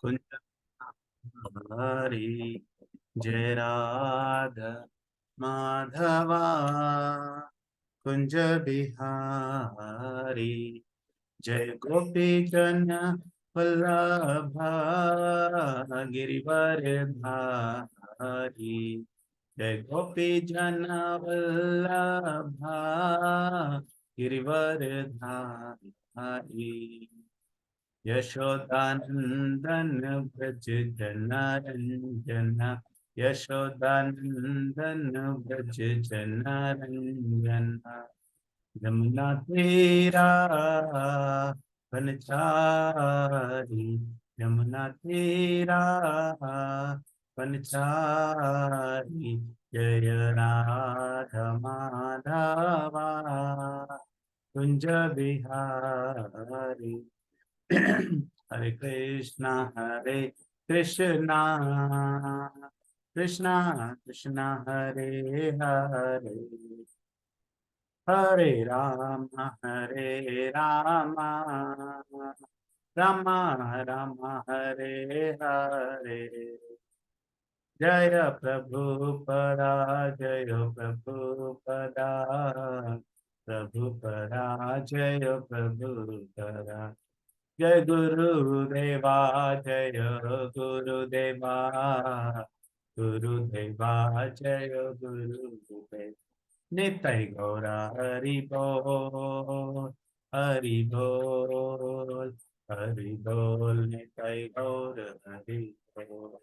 कुंज हरी जय राधा माधवा कुंज बिहारी जय गोपी जन वल्लभा गिरिवर धारी जय गोपी जन वल्लभा गिरिवर धारी यशोदानंदन ब्रज जनारंजन यशोदानंदन ब्रज जनारंजन यमुना तेरा बनचारी यमुना तेरा बनचारी जय राधा माधवा कुंज बिहारी हरे कृष्णा कृष्णा कृष्णा हरे हरे हरे राम राम राम हरे हरे जय प्रभुपदा जय प्रभुपदा प्रभुपदा जय प्रभुपदा जय गुरुदेवा जय गुरुदेवा गुरुदेवा जय गुरुदेव निताय गौरा हरि बोल हरि बोल हरि बोल निताय गौर हरि बोल.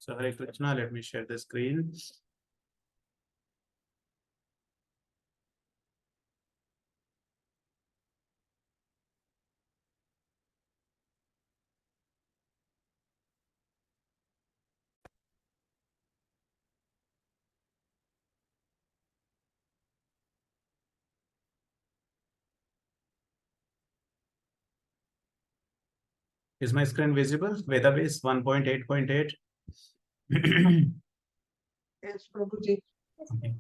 So Hare Krishna, let me share the screen. Is my screen visible? Vedabase 1.8.8. Yes, Prabhuji. Okay.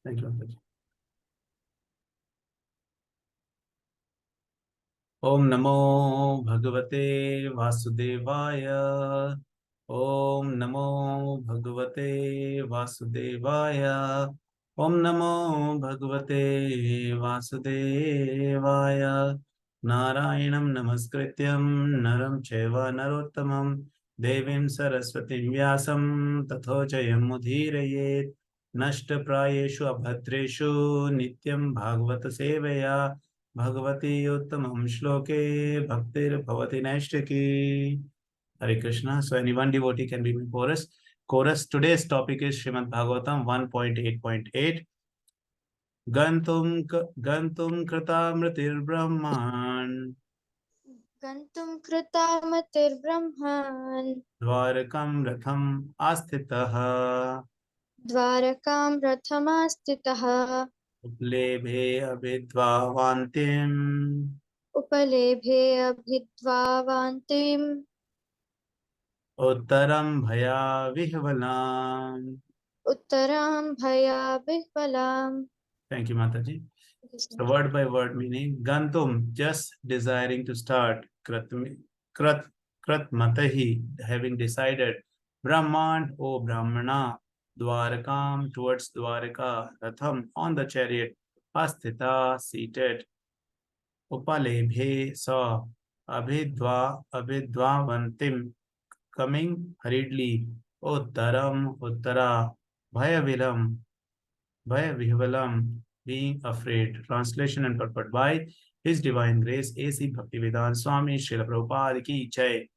Thank you. ओम नमो भगवते वासुदेवाय ओम नमो भगवते वासुदेवाय ओम नमो भगवते वासुदेवाय नारायणं नमस्कृत्यं नरं चैव नरोत्तमं देवीं सरस्वतीं व्यासं ततो जयमुदीरयेत् नष्टप्रायेषु अभद्रेषु नित्यं भागवत सेवया भगवती उत्तमं श्लोके भक्तिर्भवति नैष्टिकी. Hare Krishna. So anyone devotee can be in chorus. Chorus. Today's topic is Srimad Bhagavatam 1.8.8. Gantum कृतामृतिर्ब्रह्मान् गन्तुं कृतामतिर्ब्रह्मान् द्वारकं रथम् आस्थितः द्वारकां रथमास्थितः उपलेभे अभिद्वावान्तिम् उपलेभे अभिद्वावान्तिम् उत्तरं भयाविह्वलाम्. उत्तरां भयाविह्वलाम्. Thank you, Mataji. So word by word meaning Gantum, just desiring to start. Krat matahi, having decided. Brahman, O Brahmana. Dwarakam, towards Dwaraka. Ratham, on the chariot. Asthita, seated. Upalebhe, saw. Abhidvavantim, coming hurriedly. Uttaram, Uttara. Bhayavilam, Bhayavihvalam, being afraid. Translation and purport by His Divine Grace A.C. Bhaktivedanta Swami Srila Prabhupada Ki Jai.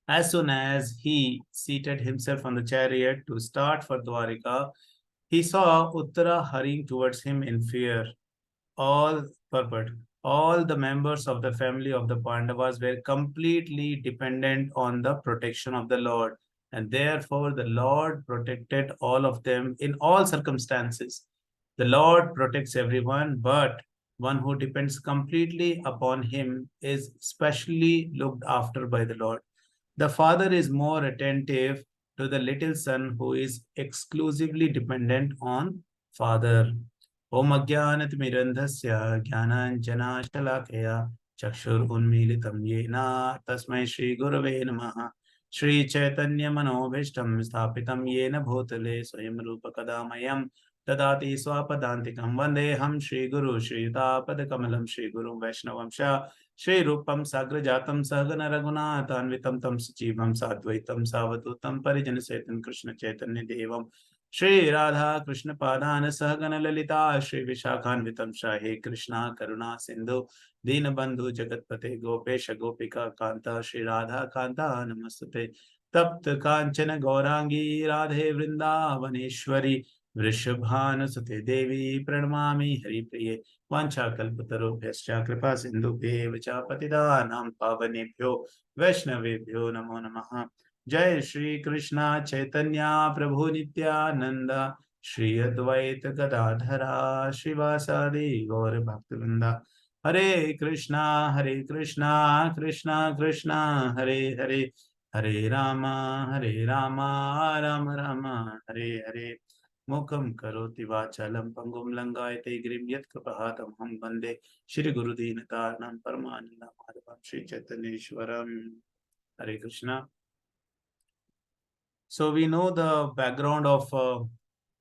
As soon as he seated himself on the chariot to start for Dwarika, he saw Uttara hurrying towards him in fear. All purport. All the members of the family of the Pandavas were completely dependent on the protection of the Lord, and therefore the Lord protected all of them in all circumstances. The Lord protects everyone, but one who depends completely upon him is specially looked after by the Lord. The father is more attentive to the little son who is exclusively dependent on father. Om Ajnanatimirandhasya Jnananjanashalakhaya चक्षुर उन्मीलितं येन तस्मै श्री गुरवे नमः। श्री चैतन्य मनोभीष्टं स्थापितं येन भूतले स्वयं रूप कदा मह्यं ददाति स्वापदान्तिकं। वन्देऽहं श्रीगुरु श्रीयुतापदकमलं श्रीगुरुं वैष्णवं श्रीरूपं साग्रजातं सहगण रघुनाथान्वितं तं सजीवं साद्वैतं सावधूतं परिजनसहितं कृष्ण चैतन्य देवं श्री राधा कृष्ण पादान सहगण ललिता श्री विशाखान्वितं हे कृष्णा करुणा सिंधु दीनबंधु जगतपते गोपेश गोपिका कांता श्री राधा कांता नमस्ते। तप्त कांचन गौरांगी राधे वृंदावनेश्वरी वृषभानुसुते देवी प्रणमामि हरिप्रिये। वाञ्छाकल्पतरुभ्यश्च कृपा सिन्धुभ्येव च पतितानां पावनेभ्यो वैष्णवेभ्यो नमो नमः। जय श्री कृष्णा चैतन्य प्रभु नित्यानंद श्री अद्वैत गदाधरा श्रीवासादि गौर भक्तवृंदा। हरे कृष्णा कृष्णा कृष्णा हरे हरे, हरे राम राम राम हरे हरे। मुखं करोति वाचालं पंगुं लंघयते गिरिं यत्कृपातमहं वन्दे श्री गुरुदीनतारणं परमानन्दमाधवं श्री चैतन्येश्वरम्। हरे Krishna. So we know the background of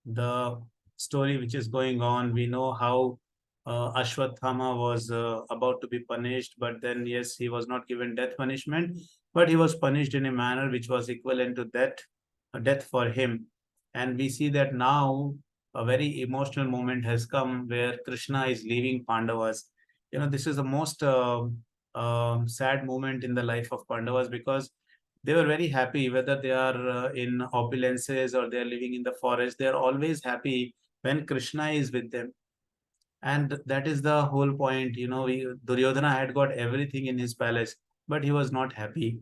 the story which is going on. We know how Ashwatthama was about to be punished, but then yes, he was not given death punishment, but he was punished in a manner which was equivalent to death for him. And we see that now a very emotional moment has come where Krishna is leaving Pandavas. This is the most sad moment in the life of Pandavas, because they were very happy, whether they are in opulences or they are living in the forest. They are always happy when Krishna is with them. And that is the whole point. Duryodhana had got everything in his palace, but he was not happy.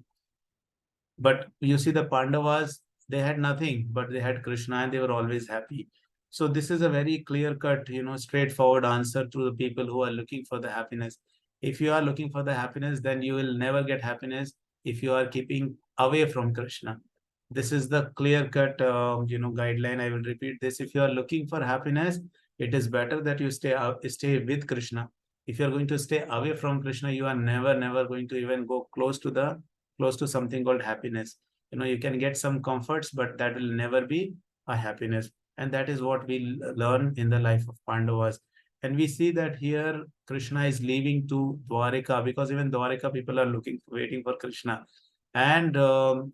But you see the Pandavas, they had nothing, but they had Krishna and they were always happy. So this is a very clear-cut, straightforward answer to the people who are looking for the happiness. If you are looking for the happiness, then you will never get happiness if you are keeping away from Krishna. This is the clear-cut, guideline. I will repeat this. If you are looking for happiness, it is better that you stay with Krishna. If you are going to stay away from Krishna, you are never going to even go close to something called happiness. You can get some comforts, but that will never be a happiness. And that is what we learn in the life of Pandavas. And we see that here Krishna is leaving to Dwarika, because even Dwarika people are waiting for Krishna. And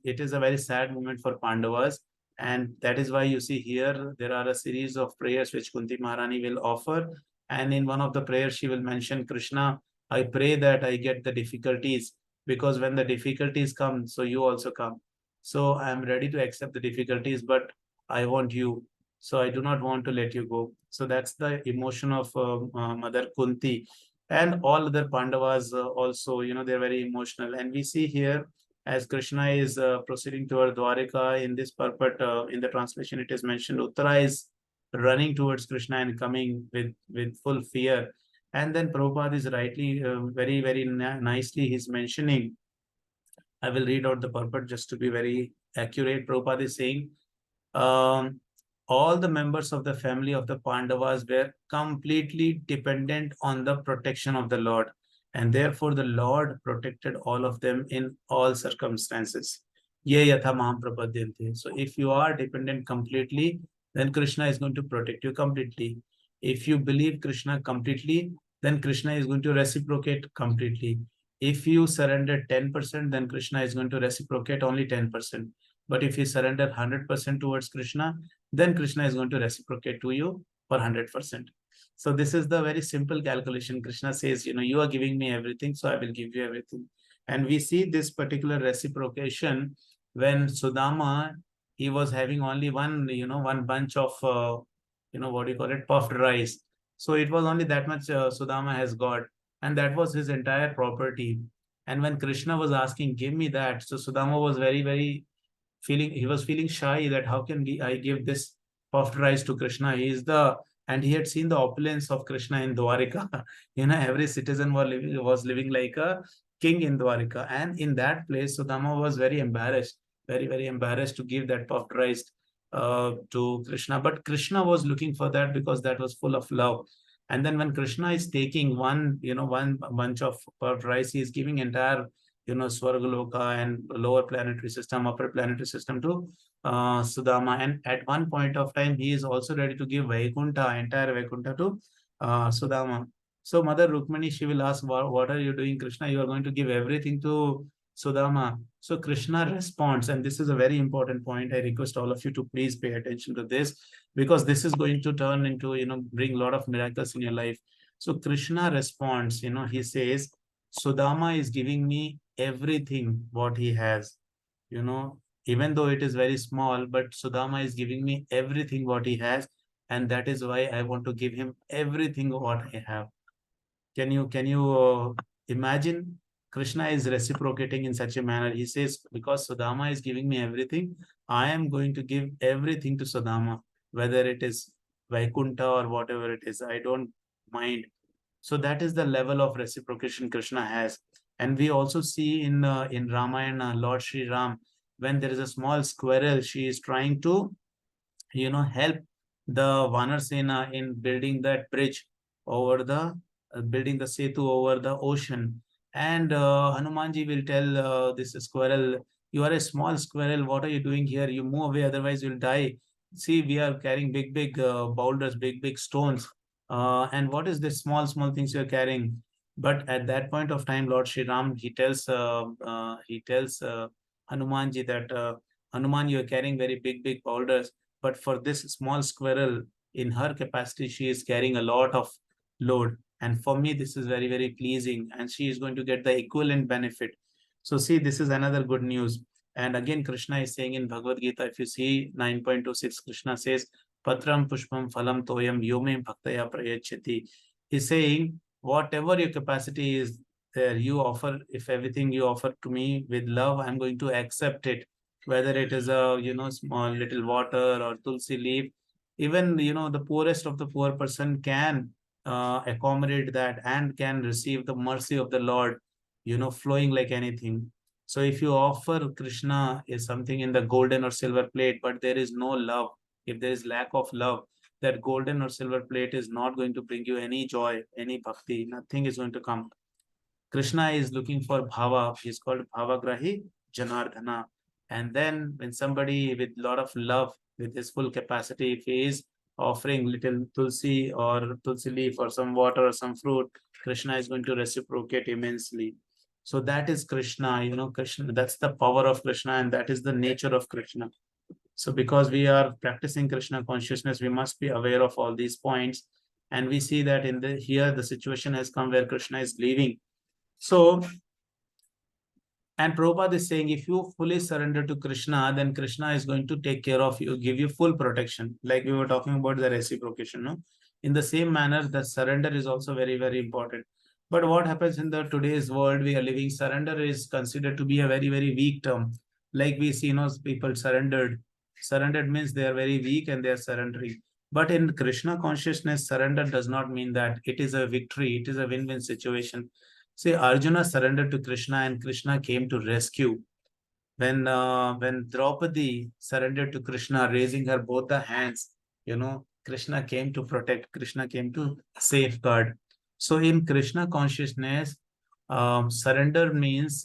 it is a very sad moment for Pandavas. And that is why you see here there are a series of prayers which Kunti Maharani will offer. And in one of the prayers, she will mention, Krishna, I pray that I get the difficulties, because when the difficulties come, so you also come. So I am ready to accept the difficulties, but I want you. So I do not want to let you go. So that's the emotion of Mother Kunti. And all other Pandavas also, they're very emotional. And we see here, as Krishna is proceeding toward Dwarika, in this purport, in the translation, it is mentioned, Uttara is running towards Krishna and coming with full fear. And then Prabhupada is rightly, very nicely, he's mentioning, I will read out the purport just to be very accurate. Prabhupada is saying, all the members of the family of the Pandavas were completely dependent on the protection of the Lord. And therefore, the Lord protected all of them in all circumstances. Ye yatha maham prapadyante. So if you are dependent completely, then Krishna is going to protect you completely. If you believe Krishna completely, then Krishna is going to reciprocate completely. If you surrender 10%, then Krishna is going to reciprocate only 10%. But if you surrender 100% towards Krishna, then Krishna is going to reciprocate to you for 100%. So this is the very simple calculation. Krishna says, you are giving me everything, so I will give you everything. And we see this particular reciprocation when Sudama, he was having only one bunch of, puffed rice. So it was only that much Sudama has got. And that was his entire property. And when Krishna was asking, give me that, so Sudama was very feeling shy that how can I give this puffed rice to Krishna? And he had seen the opulence of Krishna in Dwarika. Every citizen was living like a king in Dwarika. And in that place, Sudama was very embarrassed, very embarrassed to give that puffed rice to Krishna. But Krishna was looking for that because that was full of love. And then when Krishna is taking one bunch of curd rice, he is giving entire, Swargaloka and lower planetary system, upper planetary system to Sudama. And at one point of time, he is also ready to give Vaikuntha, entire Vaikuntha to Sudama. So Mother Rukmani, she will ask, what are you doing, Krishna? You are going to give everything to Sudama. So Krishna responds, and this is a very important point. I request all of you to please pay attention to this, because this is going to turn into, bring a lot of miracles in your life. So Krishna responds, he says, Sudama is giving me everything what he has, even though it is very small, but Sudama is giving me everything what he has. And that is why I want to give him everything what I have. Can you imagine? Krishna is reciprocating in such a manner. He says, because Sudama is giving me everything, I am going to give everything to Sudama, whether it is Vaikuntha or whatever it is. I don't mind. So that is the level of reciprocation Krishna has. And we also see in Ramayana, Lord Sri Ram, when there is a small squirrel, she is trying to, help the Vanar Sena in building that bridge over the building the setu over the ocean. And Hanumanji will tell this squirrel, you are a small squirrel, what are you doing here? You move away, otherwise you'll die. See, we are carrying big boulders, big stones. And what is this small things you're carrying? But at that point of time, Lord Sri Ram, he tells Hanumanji that Hanuman, you are carrying very big boulders. But for this small squirrel, in her capacity, she is carrying a lot of load. And for me, this is very pleasing, and she is going to get the equivalent benefit. So see, this is another good news. And again, Krishna is saying in Bhagavad Gita, if you see 9.26, Krishna says, Patram Pushpam Phalam Toyam Yome Bhaktaya Prayachati. He's saying, whatever your capacity is there, you offer, if everything you offer to me with love, I'm going to accept it. Whether it is a, small little water or tulsi leaf, even, the poorest of the poor person can accommodate that and can receive the mercy of the Lord, flowing like anything. So if you offer Krishna is something in the golden or silver plate, but there is no love, if there is lack of love, that golden or silver plate is not going to bring you any joy, any bhakti, nothing is going to come. Krishna is looking for bhava. He's called Bhavagrahi Janardhana. And then when somebody with a lot of love, with his full capacity, if he is offering little tulsi or tulsi leaf or some water or some fruit, Krishna is going to reciprocate immensely. So that is Krishna, Krishna, that's the power of Krishna, and that is the nature of Krishna. So because we are practicing Krishna consciousness, we must be aware of all these points. And we see that here the situation has come where Krishna is leaving. So, and Prabhupada is saying, if you fully surrender to Krishna, then Krishna is going to take care of you, give you full protection. Like we were talking about the reciprocation, no? In the same manner, the surrender is also very important. But what happens in the today's world we are living, surrender is considered to be a very weak term. Like we see, people surrendered. Surrendered means they are very weak and they are surrendering. But in Krishna consciousness, surrender does not mean that. It is a victory. It is a win-win situation. See, Arjuna surrendered to Krishna and Krishna came to rescue. When Draupadi surrendered to Krishna, raising her both the hands, Krishna came to protect, Krishna came to safeguard. So in Krishna consciousness, surrender means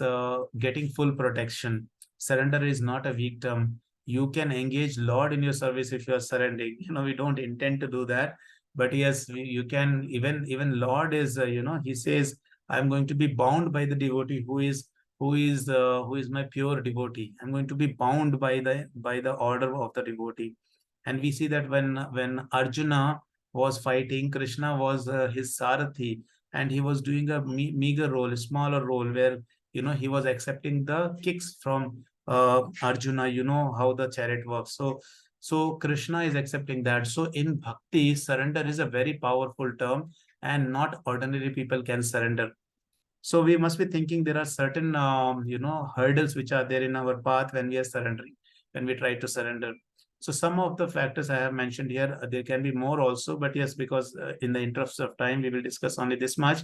getting full protection. Surrender is not a weak term. You can engage Lord in your service if you are surrendering. We don't intend to do that. But yes, you can, even Lord is, he says, I'm going to be bound by the devotee who is my pure devotee. I'm going to be bound by the order of the devotee. And we see that when Arjuna was fighting, Krishna was his Sarathi, and he was doing a meager role, a smaller role, where he was accepting the kicks from Arjuna. You know how the chariot works. So Krishna is accepting that. So in bhakti, surrender is a very powerful term, and not ordinary people can surrender. So we must be thinking there are certain, hurdles which are there in our path when we are surrendering, when we try to surrender. So some of the factors I have mentioned here, there can be more also, but yes, because in the interest of time, we will discuss only this much.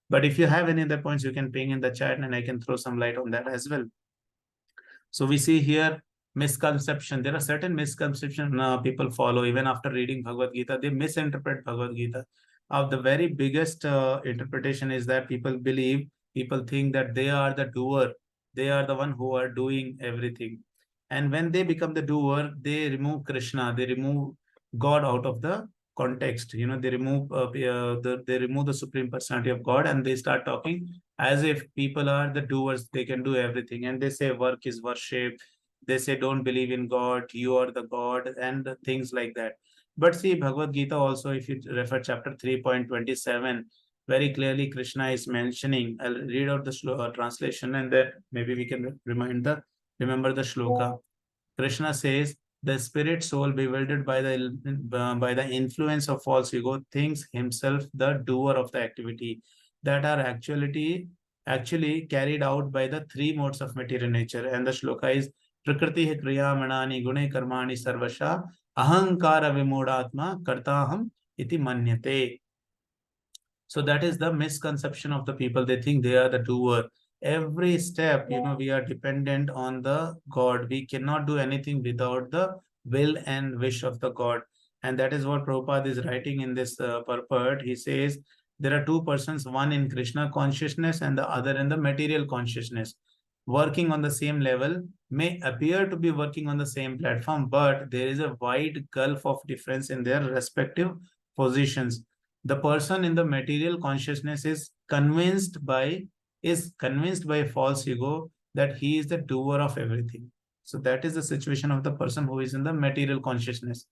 But if you have any other points, you can ping in the chat and I can throw some light on that as well. So we see here misconception. There are certain misconceptions people follow even after reading Bhagavad Gita. They misinterpret Bhagavad Gita. of the very biggest interpretation is that people think that they are the doer, they are the one who are doing everything. And when they become the doer, they remove Krishna, they remove God out of the context. They remove they remove the supreme personality of God, and they start talking as if people are the doers, they can do everything. And they say work is worship, they say don't believe in God, you are the God, and things like that. But see, Bhagavad Gita also, if you refer chapter 3.27, very clearly Krishna is mentioning. I'll read out the translation, and then maybe we can remember the shloka. Krishna says, the spirit soul bewildered by the influence of false ego thinks himself the doer of the activity that are actually carried out by the three modes of material nature. And the shloka is Prakriti kriya manani gune karmani sarvasha ahankara vimudatma kartaham iti manyate. So that is the misconception of the people. They think they are the doer. Every step, we are dependent on the God. We cannot do anything without the will and wish of the God. And that is what Prabhupada is writing in this purport. He says there are two persons, one in Krishna consciousness and the other in the material consciousness. Working on the same level, may appear to be working on the same platform, but there is a wide gulf of difference in their respective positions. The person in the material consciousness is convinced by false ego that he is the doer of everything. So that is the situation of the person who is in the material consciousness.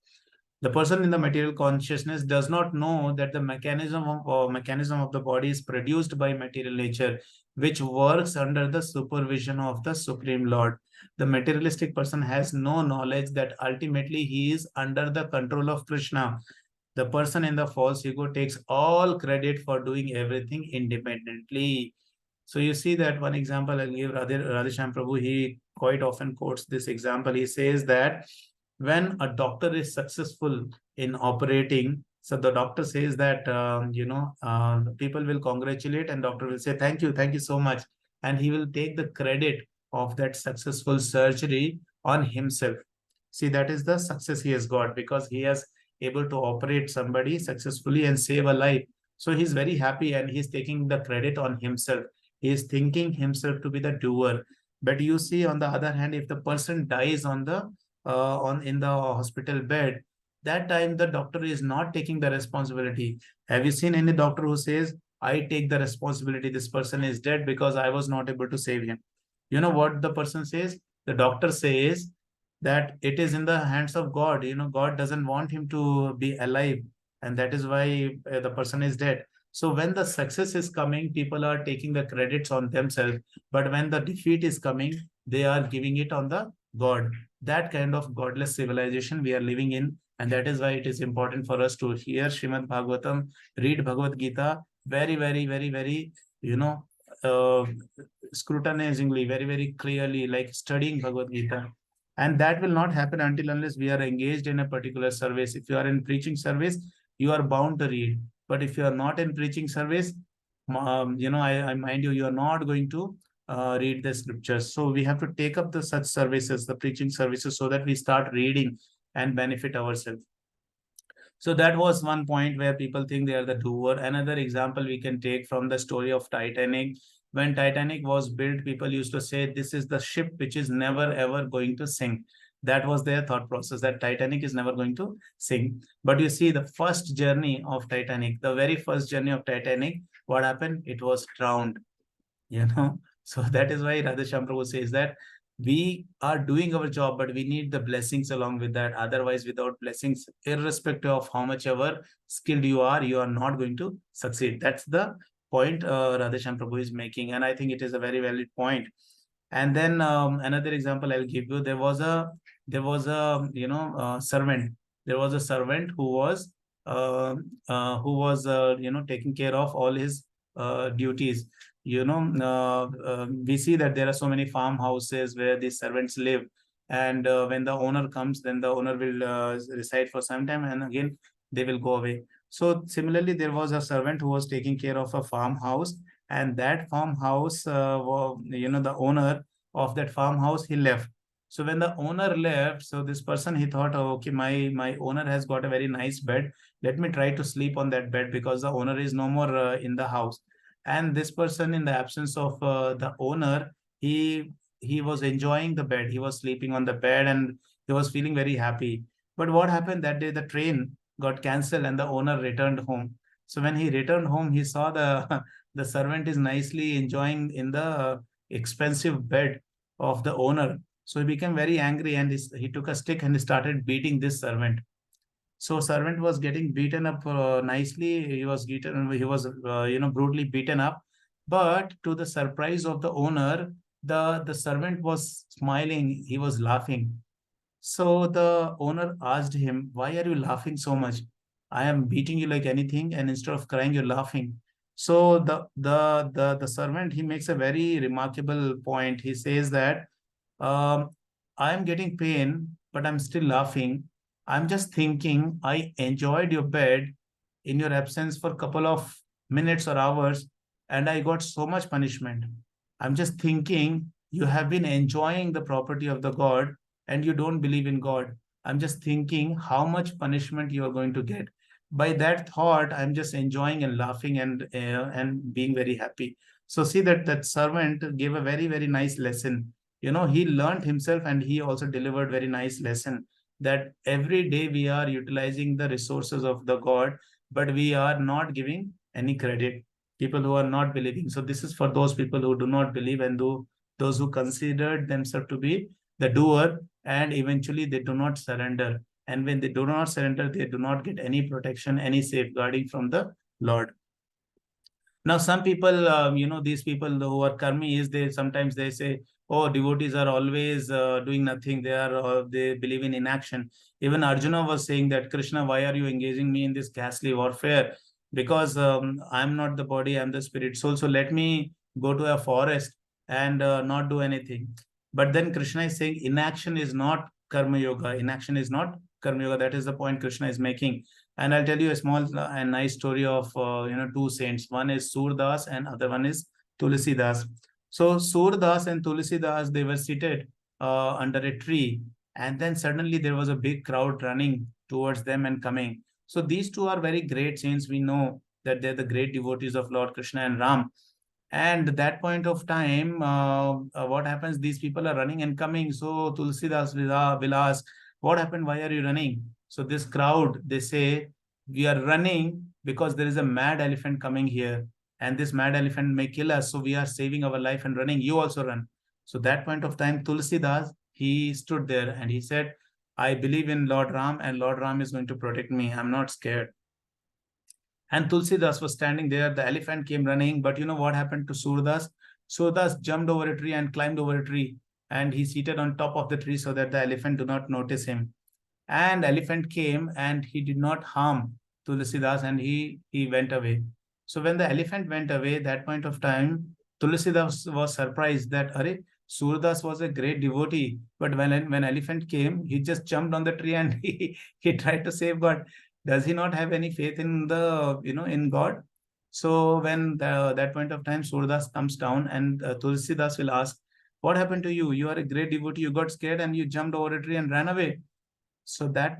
The person in the material consciousness does not know that the mechanism of the body is produced by material nature, which works under the supervision of the Supreme Lord. The materialistic person has no knowledge that ultimately he is under the control of Krishna. The person in the false ego takes all credit for doing everything independently. So you see that one example I'll give, Radheshyam Prabhu, he quite often quotes this example. He says that when a doctor is successful in operating, so the doctor says that, people will congratulate and doctor will say, thank you so much. And he will take the credit of that successful surgery on himself. See, that is the success he has got because he has able to operate somebody successfully and save a life. So he's very happy and he's taking the credit on himself. He is thinking himself to be the doer. But you see, on the other hand, if the person dies in the hospital bed, that time the doctor is not taking the responsibility. Have you seen any doctor who says, I take the responsibility, this person is dead because I was not able to save him? You know what the person says? The doctor says that it is in the hands of God. God doesn't want him to be alive, and that is why the person is dead. So when the success is coming, people are taking the credits on themselves, but when the defeat is coming, they are giving it on the God. That kind of godless civilization we are living in, and that is why it is important for us to hear Srimad Bhagavatam, read Bhagavad Gita very, very, very, very, uh, scrutinizingly, very, very clearly, like studying Bhagavad Gita. And that will not happen until unless we are engaged in a particular service. If you are in preaching service, you are bound to read. But if you are not in preaching service, I mind you, you are not going to read the scriptures. So we have to take up the such services, the preaching services, so that we start reading and benefit ourselves. So that was one point where people think they are the doer. Another example we can take from the story of Titanic. When Titanic was built, people used to say, this is the ship which is never ever going to sink. That was their thought process, that Titanic is never going to sink. But you see, the first journey of Titanic, the very first journey of Titanic, what happened? It was drowned. So that is why Radheshyam Prabhu says that we are doing our job, but we need the blessings along with that. Otherwise, without blessings, irrespective of how much ever skilled you are not going to succeed. That's the point Radheshyam Prabhu is making, and I think it is a very valid point. And then another example I'll give you. There was a servant. There was a servant who was taking care of all his duties. We see that there are so many farmhouses where these servants live, and when the owner comes, then the owner will reside for some time, and again they will go away. So similarly, there was a servant who was taking care of a farmhouse, and that farmhouse, the owner of that farmhouse, he left. So when the owner left, so this person, he thought, oh, okay, my owner has got a very nice bed. Let me try to sleep on that bed because the owner is no more in the house. And this person, in the absence of the owner, he he was enjoying the bed. He was sleeping on the bed and he was feeling very happy. But what happened that day? The train got cancelled and the owner returned home. So when he returned home, he saw the the servant is nicely enjoying in the expensive bed of the owner. So he became very angry and he took a stick and he started beating this servant. So servant was getting beaten up nicely. He was beaten. He was brutally beaten up. But to the surprise of the owner, the servant was smiling. He was laughing. So the owner asked him, "Why are you laughing so much? I am beating you like anything, and instead of crying, you're laughing." So the servant, he makes a very remarkable point. He says that um, I'm getting pain, but I'm still laughing. I'm just thinking I enjoyed your bed in your absence for a couple of minutes or hours, and I got so much punishment. I'm just thinking you have been enjoying the property of the God and you don't believe in God. I'm just thinking how much punishment you are going to get. By that thought, I'm just enjoying and laughing and being very happy. So see that servant gave a very nice lesson. He learned himself and he also delivered very nice lesson that every day we are utilizing the resources of the God, but we are not giving any credit. People who are not believing. So this is for those people who do not believe and those who considered themselves to be the doer, and eventually they do not surrender. And when they do not surrender, they do not get any protection, any safeguarding from the Lord. Now, some people, these people who are karmis, they sometimes they say, "Oh, devotees are always doing nothing. They believe in inaction." Even Arjuna was saying that, "Krishna, why are you engaging me in this ghastly warfare? Because I'm not the body, I'm the spirit soul. So let me go to a forest and not do anything." But then Krishna is saying, inaction is not karma yoga. Inaction is not karma yoga. That is the point Krishna is making. And I'll tell you a small and nice story of two saints. One is Sur Das and other one is Tulsi Das. So Sur Das and Tulsi Das, they were seated under a tree, and then suddenly there was a big crowd running towards them and coming. So these two are very great saints. We know that they're the great devotees of Lord Krishna and Ram. And at that point of time, what happens? These people are running and coming. So Tulsidas will ask, "What happened? Why are you running?" So this crowd, they say, "We are running because there is a mad elephant coming here, and this mad elephant may kill us. So we are saving our life and running. You also run." So that point of time, Tulsidas, he stood there and he said, "I believe in Lord Ram, and Lord Ram is going to protect me. I'm not scared." And Tulsidas was standing there. The elephant came running. But you know what happened to Surdas? Surdas jumped over a tree and climbed over a tree. And he seated on top of the tree so that the elephant do not notice him. And elephant came and he did not harm Tulsidas, and he went away. So when the elephant went away, that point of time, Tulsidas was surprised that Are, Surdas was a great devotee. But when elephant came, he just jumped on the tree and he tried to save God. Does he not have any faith in in God? So when that point of time, Surdas comes down and Tulsidas will ask, "What happened to you? You are a great devotee. You got scared and you jumped over a tree and ran away. So that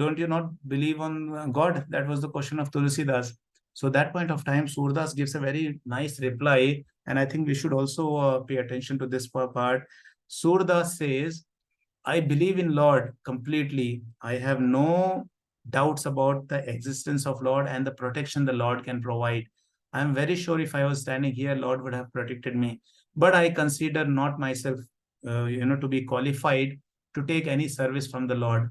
don't you not believe on God?" That was the question of Tulsidas. So that point of time, Surdas gives a very nice reply, and I think we should also pay attention to this part. Surdas says, "I believe in Lord completely. I have no doubts about the existence of Lord and the protection the Lord can provide. I am very sure if I was standing here, Lord would have protected me. But I consider not myself, to be qualified to take any service from the Lord.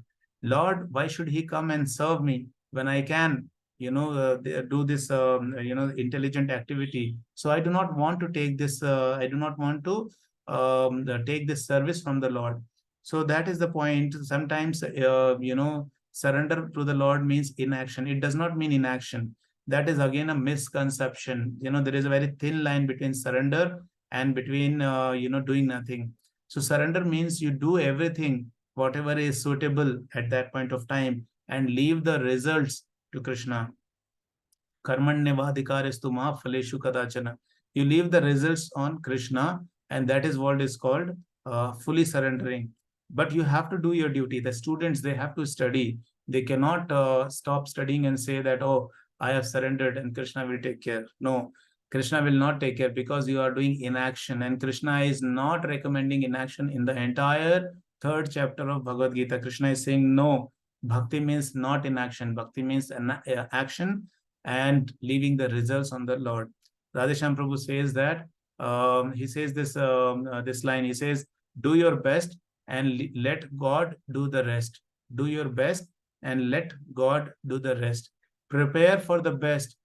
Lord, why should He come and serve me when I can, do this, intelligent activity? So I do not want to take this. I do not want to take this service from the Lord." So that is the point. Sometimes, surrender to the Lord means inaction. It does not mean inaction. That is again a misconception. There is a very thin line between surrender and between, doing nothing. So surrender means you do everything, whatever is suitable at that point of time, and leave the results to Krishna. Karmanyavadhikarestu ma phaleshu kadachana. You leave the results on Krishna, and that is what is called fully surrendering. But you have to do your duty. The students, they have to study. They cannot stop studying and say that, oh, I have surrendered and Krishna will take care. No, Krishna will not take care because you are doing inaction. And Krishna is not recommending inaction in the entire third chapter of Bhagavad Gita. Krishna is saying, no, bhakti means not inaction. Bhakti means action and leaving the results on the Lord. Radheshyam Prabhu says that, he says this line, he says, do your best and let God do the rest. Do your best and let God do the rest. Prepare for the best,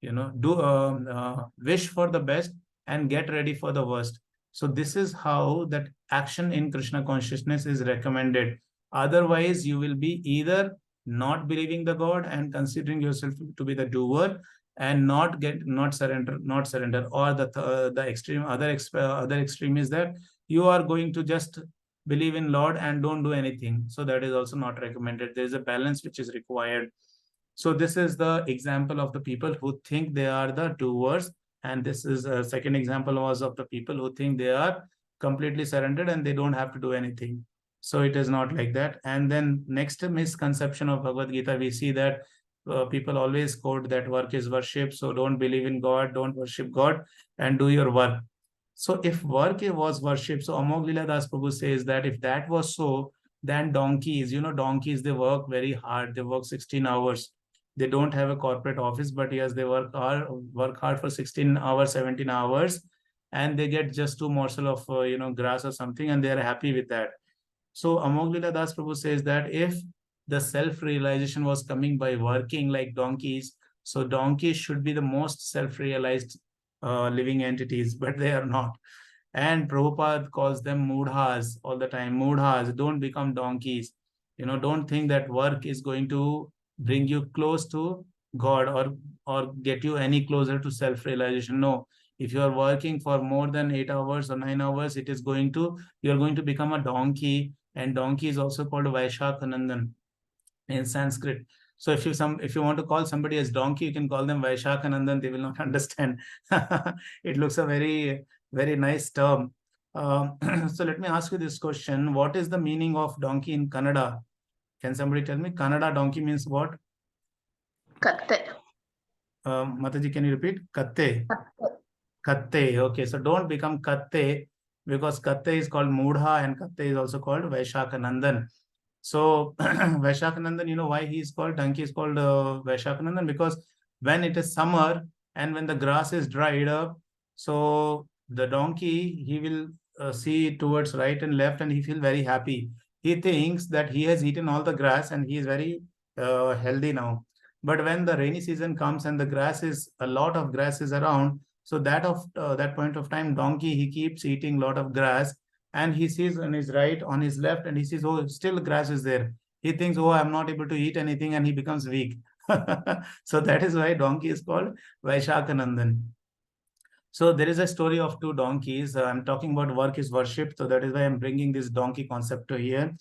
wish for the best and get ready for the worst. So this is how that action in Krishna consciousness is recommended. Otherwise, you will be either not believing the God and considering yourself to be the doer, and not surrender, or the extreme other extreme is that you are going to just believe in Lord and don't do anything. So that is also not recommended. There is a balance which is required. So this is the example of the people who think they are the doers, and this is a second example was of the people who think they are completely surrendered and they don't have to do anything. So it is not like that. And then next misconception of Bhagavad Gita, we see that people always quote that work is worship. So don't believe in God, don't worship God, and do your work. So if work was worship, so Amog Lila Das Prabhu says that if that was so, then donkeys, donkeys, they work very hard. They work 16 hours. They don't have a corporate office, but yes, they work hard for 16 hours, 17 hours, and they get just two morsel of, grass or something, and they are happy with that. So Amog Lila Das Prabhu says that if the self-realization was coming by working like donkeys, so donkeys should be the most self-realized living entities, but they are not. And Prabhupada calls them mudhas all the time. Mudhas, don't become donkeys. Don't think that work is going to bring you close to God or get you any closer to self-realization. No, if you are working for more than 8 hours or 9 hours, you're going to become a donkey. And donkey is also called Vaishakh Nandan in Sanskrit. So if you want to call somebody as donkey, you can call them Vaishakh Nandan. They will not understand. It looks a very, very nice term. So let me ask you this question. What is the meaning of donkey in Kannada? Can somebody tell me? Kannada donkey means what? Katte. Mataji, can you repeat? Katte. Katte. Okay, so don't become Katte, because Katte is called Mudha and Katte is also called Vaishakh Nandan. So Vaishakh Nandan, why he is called donkey is called Vaishakh Nandan? Because when it is summer and when the grass is dried up, so the donkey, he will see towards right and left and he feel very happy. He thinks that he has eaten all the grass and he is very healthy now. But when the rainy season comes and a lot of grass is around, so that point of time, donkey, he keeps eating a lot of grass, and he sees on his right, on his left, and he sees, oh, still grass is there. He thinks, oh, I'm not able to eat anything, and he becomes weak. So that is why donkey is called Vaishakh Nandan. So there is a story of two donkeys. I'm talking about work is worship. So that is why I'm bringing this donkey concept to here.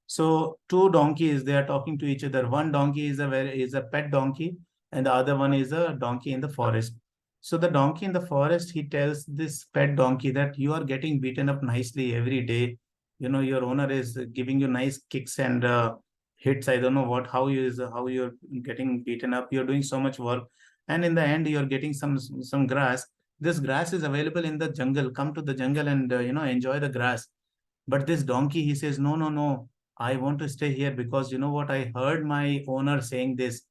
So two donkeys, they are talking to each other. One donkey is a pet donkey, and the other one is a donkey in the forest. So the donkey in the forest, he tells this pet donkey that you are getting beaten up nicely every day. Your owner is giving you nice kicks and hits. I don't know how you're getting beaten up. You're doing so much work, and in the end, you're getting some grass. This grass is available in the jungle. Come to the jungle and enjoy the grass. But this donkey, he says, no, no, no. I want to stay here because you know what? I heard my owner saying this.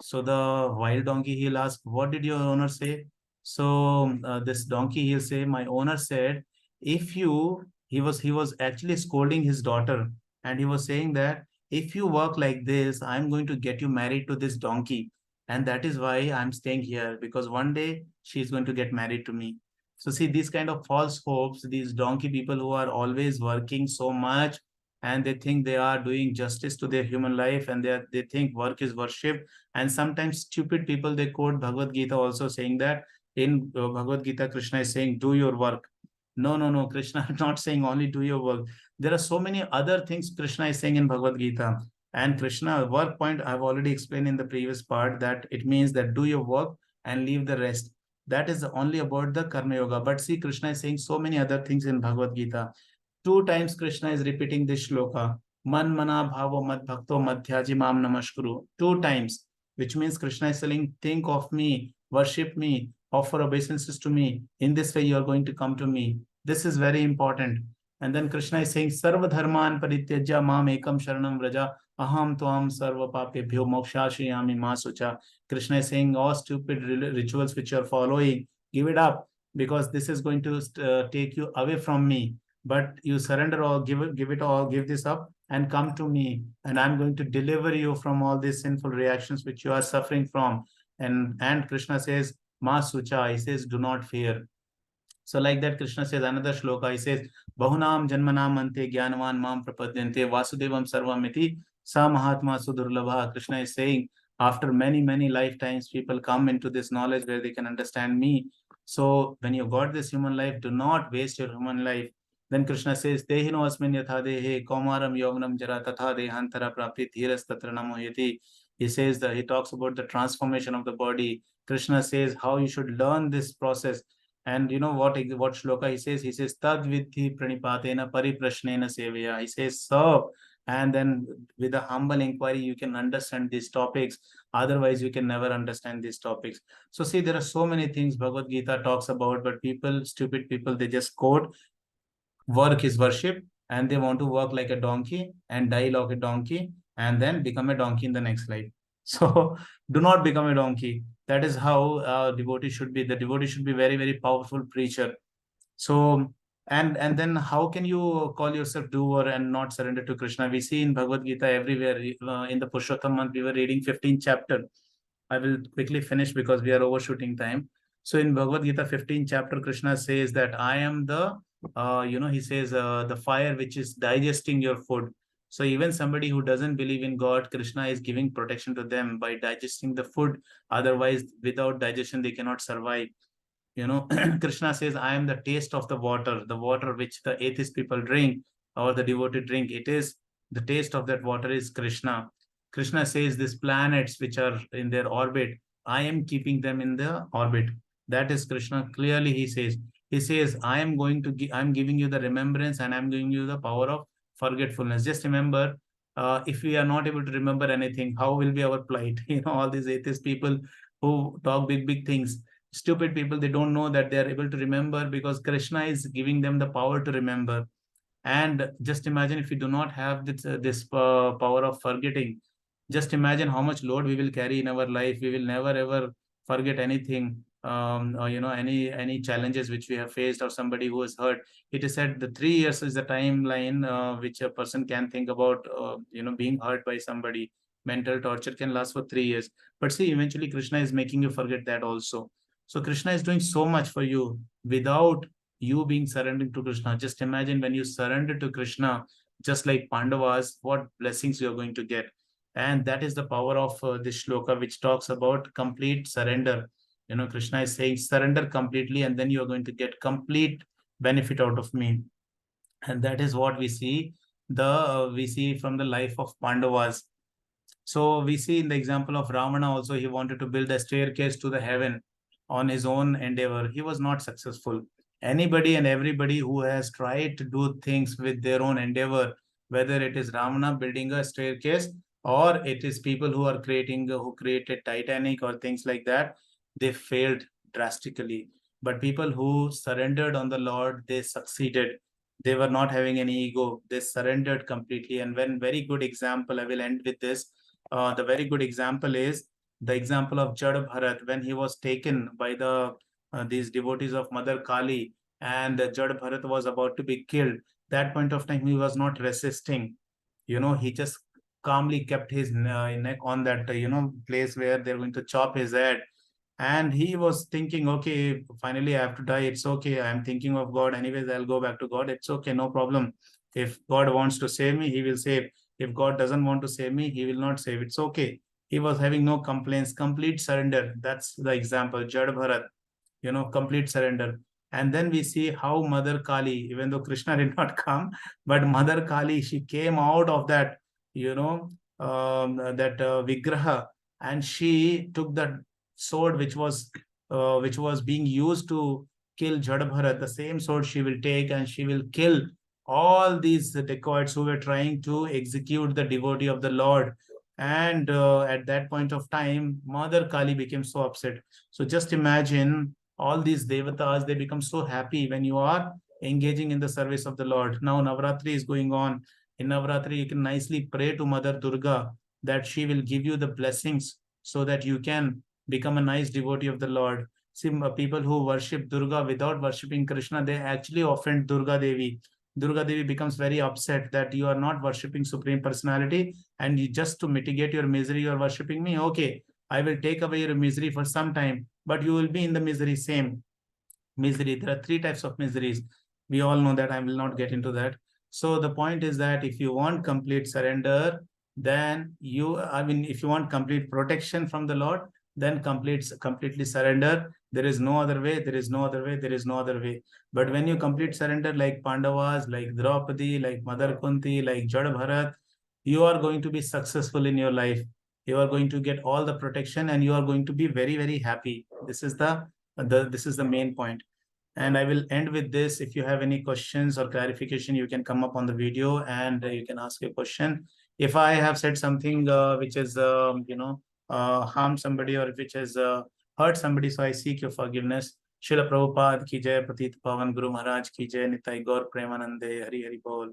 So the wild donkey, he'll ask, what did your owner say? So this donkey, he'll say, my owner said, he was actually scolding his daughter, and he was saying that if you work like this, I'm going to get you married to this donkey. And that is why I'm staying here, because one day she's going to get married to me. So see, these kind of false hopes, these donkey people who are always working so much, and they think they are doing justice to their human life, and they think work is worship. And sometimes stupid people, they quote Bhagavad Gita also saying that in Bhagavad Gita, Krishna is saying, do your work. No, no, no. Krishna is not saying only do your work. There are so many other things Krishna is saying in Bhagavad Gita. And Krishna, work point, I've already explained in the previous part that it means that do your work and leave the rest. That is only about the Karma Yoga. But see, Krishna is saying so many other things in Bhagavad Gita. 2 times Krishna is repeating this shloka. Man mana bhavo mad bhakto madhyaji mam namaskuru. 2 times, which means Krishna is saying, think of me, worship me, offer obeisances to me. In this way, you are going to come to me. This is very important. And then Krishna is saying, Sarva dharman parityajya mam ekam sharanam vraja aham tvam sarva papebhyo mokshashayami ma sucha. Krishna is saying, all stupid rituals which you are following, give it up, because this is going to take you away from me. But you surrender all, give it all, give this up and come to me, and I'm going to deliver you from all these sinful reactions which you are suffering from. And Krishna says, Ma Sucha, he says, do not fear. So like that, Krishna says another shloka, he says, Bahunam janmanam ante jnanavan mam prapadyante vasudevam sarvamiti sa mahatma sudurlabha. Krishna is saying, after many, many lifetimes, people come into this knowledge where they can understand me. So when you got this human life, do not waste your human life. Then Krishna says, Dehino asmin yatha dehe kaumaram yognam jara tatha dehantara prapti dhiras tatra namoyati. He says that he talks about the transformation of the body. Krishna says how you should learn this process. And you know what shloka he says? He says, Tad viddhi pranipatena pariprashnena seveya. He says, serve. And then with a humble inquiry, you can understand these topics. Otherwise, you can never understand these topics. So see, there are so many things Bhagavad Gita talks about, but people, stupid people, they just quote, work is worship, and they want to work like a donkey and die like a donkey and then become a donkey in the next life. So do not become a donkey. That is how devotee should be. The devotee should be very, very powerful preacher. So, and then how can you call yourself doer and not surrender to Krishna? We see in Bhagavad Gita everywhere. In the Purushottam month, we were reading 15th chapter. I will quickly finish because we are overshooting time. So in Bhagavad Gita 15th chapter, Krishna says that I am the, he says the fire which is digesting your food. So even somebody who doesn't believe in God, Krishna is giving protection to them by digesting the food. Otherwise, without digestion, they cannot survive. Krishna says, I am the taste of the water which the atheist people drink or the devotee drink. It is the taste of that water is Krishna. Krishna says these planets which are in their orbit, I am keeping them in the orbit. That is Krishna. Clearly he says, I am giving you the remembrance and I'm giving you the power of forgetfulness. Just remember, if we are not able to remember anything, how will be our plight? All these atheist people who talk big things. Stupid people, they don't know that they are able to remember because Krishna is giving them the power to remember. And just imagine if we do not have this power of forgetting, just imagine how much load we will carry in our life. We will never ever forget anything, or any challenges which we have faced or somebody who is hurt. It is said the 3 years is the timeline which a person can think about being hurt by somebody. Mental torture can last for 3 years, but see, eventually Krishna is making you forget that also. So Krishna is doing so much for you without you being surrendered to Krishna. Just imagine when you surrender to Krishna, just like Pandavas, what blessings you are going to get. And that is the power of this shloka, which talks about complete surrender. Krishna is saying, surrender completely, and then you are going to get complete benefit out of me. And that is what we see from the life of Pandavas. So we see in the example of Ravana also, he wanted to build a staircase to the heaven on his own endeavor. He was not successful. Anybody and everybody who has tried to do things with their own endeavor, whether it is Ravana building a staircase or it is people who created Titanic or things like that, they failed drastically. But people who surrendered on the Lord, they succeeded. They were not having any ego. They surrendered completely. And very good example, I will end with this. The very good example is the example of Jad Bharat when he was taken by these devotees of Mother Kali, and Jad Bharat was about to be killed. That point of time, he was not resisting. He just calmly kept his neck on that place where they're going to chop his head. And he was thinking, okay, finally I have to die. It's okay. I'm thinking of God. Anyways, I'll go back to God. It's okay. No problem. If God wants to save me, he will save. If God doesn't want to save me, he will not save. It's okay. He was having no complaints, complete surrender. That's the example. Jad Bharat, complete surrender. And then we see how Mother Kali, even though Krishna did not come, but Mother Kali, she came out of that, Vigraha, and she took that sword which was being used to kill Jad Bharat. The same sword she will take and she will kill all these dacoits who were trying to execute the devotee of the Lord. And at that point of time, Mother Kali became so upset. So just imagine all these devatas, they become so happy when you are engaging in the service of the Lord. Now Navratri is going on. In Navratri, you can nicely pray to Mother Durga that she will give you the blessings so that you can become a nice devotee of the Lord. See, people who worship Durga without worshipping Krishna, they actually offend Durga Devi. Durga Devi becomes very upset that you are not worshipping Supreme Personality, and you, just to mitigate your misery, you are worshipping me. Okay, I will take away your misery for some time, but you will be in the misery, same misery. There are three types of miseries. We all know that. I will not get into that. So the point is that if you want complete surrender, then if you want complete protection from the Lord, then completely surrender. There is no other way. There is no other way. There is no other way. But when you complete surrender, like Pandavas, like Draupadi, like Mother Kunti, like Jad Bharat, you are going to be successful in your life. You are going to get all the protection, and you are going to be very, very happy. This is the main point. And I will end with this. If you have any questions or clarification, you can come up on the video and you can ask a question. If I have said something which is, harmed somebody, or which has hurt somebody, so I seek your forgiveness. Srila Prabhupada ki jai, Patit Pavan Guru Maharaj ki jai, Nitai Gaur Premanande, Hari Hari Bol.